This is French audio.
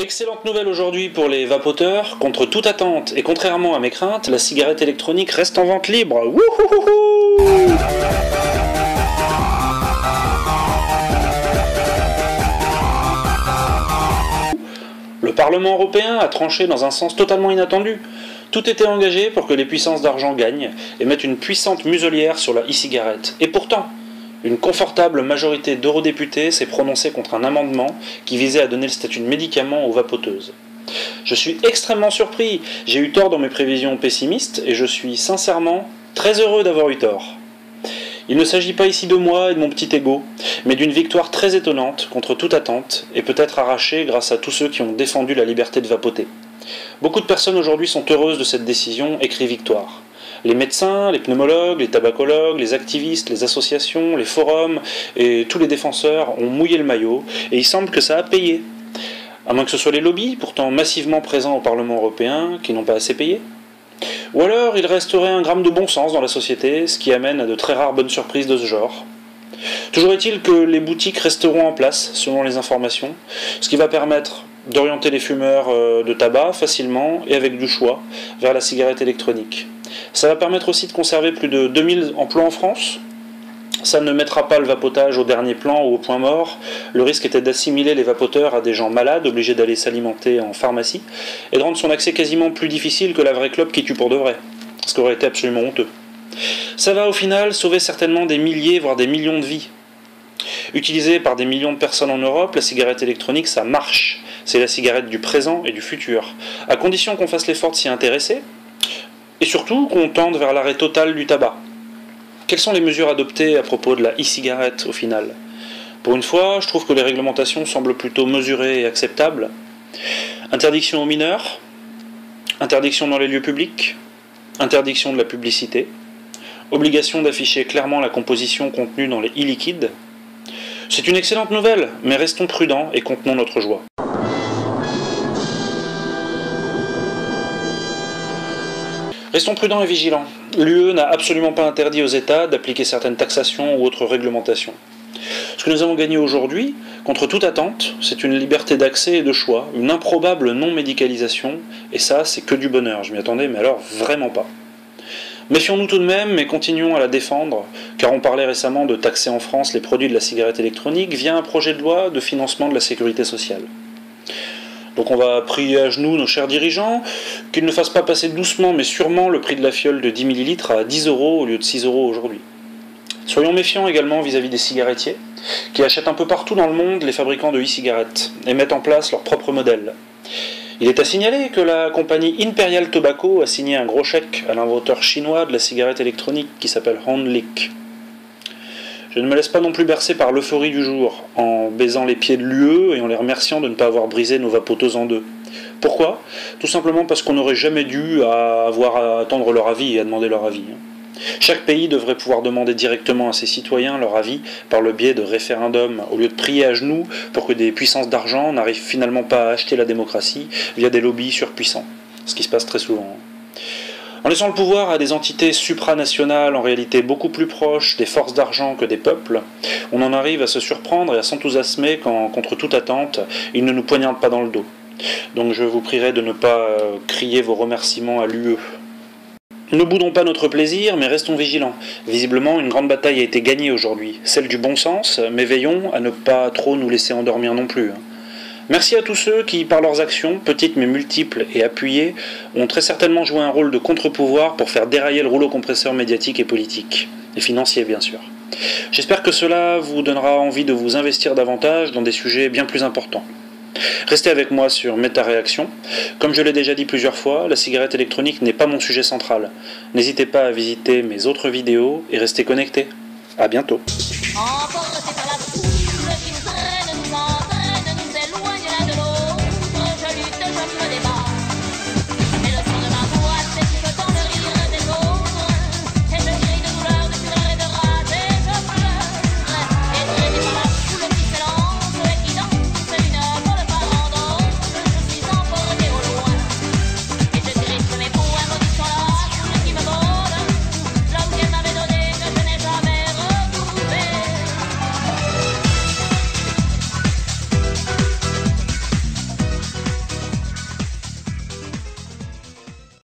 Excellente nouvelle aujourd'hui pour les vapoteurs. Contre toute attente et contrairement à mes craintes, la cigarette électronique reste en vente libre. Wouhouhouhou! Le Parlement européen a tranché dans un sens totalement inattendu. Tout était engagé pour que les puissances d'argent gagnent et mettent une puissante muselière sur la e-cigarette. Et pourtant, une confortable majorité d'eurodéputés s'est prononcée contre un amendement qui visait à donner le statut de médicament aux vapoteuses. Je suis extrêmement surpris, j'ai eu tort dans mes prévisions pessimistes et je suis sincèrement très heureux d'avoir eu tort. Il ne s'agit pas ici de moi et de mon petit ego, mais d'une victoire très étonnante contre toute attente et peut-être arrachée grâce à tous ceux qui ont défendu la liberté de vapoter. Beaucoup de personnes aujourd'hui sont heureuses de cette décision et crient victoire. Les médecins, les pneumologues, les tabacologues, les activistes, les associations, les forums et tous les défenseurs ont mouillé le maillot et il semble que ça a payé. À moins que ce soit les lobbies, pourtant massivement présents au Parlement européen, qui n'ont pas assez payé. Ou alors il resterait un gramme de bon sens dans la société, ce qui amène à de très rares bonnes surprises de ce genre. Toujours est-il que les boutiques resteront en place, selon les informations, ce qui va permettre d'orienter les fumeurs de tabac facilement et avec du choix vers la cigarette électronique. Ça va permettre aussi de conserver plus de 2000 emplois en France. Ça ne mettra pas le vapotage au dernier plan ou au point mort. Le risque était d'assimiler les vapoteurs à des gens malades, obligés d'aller s'alimenter en pharmacie, et de rendre son accès quasiment plus difficile que la vraie clope qui tue pour de vrai. Ce qui aurait été absolument honteux. Ça va au final sauver certainement des milliers, voire des millions de vies. Utilisée par des millions de personnes en Europe, la cigarette électronique, ça marche. C'est la cigarette du présent et du futur. À condition qu'on fasse l'effort de s'y intéresser, et surtout qu'on tende vers l'arrêt total du tabac. Quelles sont les mesures adoptées à propos de la e-cigarette au final? Pour une fois, je trouve que les réglementations semblent plutôt mesurées et acceptables. Interdiction aux mineurs, interdiction dans les lieux publics, interdiction de la publicité, obligation d'afficher clairement la composition contenue dans les e-liquides. C'est une excellente nouvelle, mais restons prudents et contenons notre joie. Restons prudents et vigilants. L'UE n'a absolument pas interdit aux États d'appliquer certaines taxations ou autres réglementations. Ce que nous avons gagné aujourd'hui, contre toute attente, c'est une liberté d'accès et de choix, une improbable non-médicalisation, et ça, c'est que du bonheur. Je m'y attendais, mais alors vraiment pas. Méfions-nous tout de même, mais continuons à la défendre, car on parlait récemment de taxer en France les produits de la cigarette électronique via un projet de loi de financement de la sécurité sociale. Donc on va prier à genoux nos chers dirigeants qu'ils ne fassent pas passer doucement mais sûrement le prix de la fiole de 10 ml à 10 € au lieu de 6 € aujourd'hui. Soyons méfiants également vis-à-vis des cigarettiers, qui achètent un peu partout dans le monde les fabricants de e-cigarettes et mettent en place leurs propres modèles. Il est à signaler que la compagnie Imperial Tobacco a signé un gros chèque à l'inventeur chinois de la cigarette électronique qui s'appelle Honlick. Je ne me laisse pas non plus bercer par l'euphorie du jour, en baisant les pieds de l'UE et en les remerciant de ne pas avoir brisé nos vapoteuses en deux. Pourquoi? Tout simplement parce qu'on n'aurait jamais dû avoir à attendre leur avis et à demander leur avis. Chaque pays devrait pouvoir demander directement à ses citoyens leur avis par le biais de référendums, au lieu de prier à genoux pour que des puissances d'argent n'arrivent finalement pas à acheter la démocratie via des lobbies surpuissants, ce qui se passe très souvent. En laissant le pouvoir à des entités supranationales en réalité beaucoup plus proches des forces d'argent que des peuples, on en arrive à se surprendre et à s'enthousiasmer quand, contre toute attente, ils ne nous poignardent pas dans le dos. Donc je vous prierai de ne pas crier vos remerciements à l'UE. Ne boudons pas notre plaisir, mais restons vigilants. Visiblement, une grande bataille a été gagnée aujourd'hui, celle du bon sens, mais veillons à ne pas trop nous laisser endormir non plus. Merci à tous ceux qui, par leurs actions, petites mais multiples et appuyées, ont très certainement joué un rôle de contre-pouvoir pour faire dérailler le rouleau compresseur médiatique et politique, et financier bien sûr. J'espère que cela vous donnera envie de vous investir davantage dans des sujets bien plus importants. Restez avec moi sur MetaRéaction. Comme je l'ai déjà dit plusieurs fois, la cigarette électronique n'est pas mon sujet central. N'hésitez pas à visiter mes autres vidéos et restez connectés. À bientôt.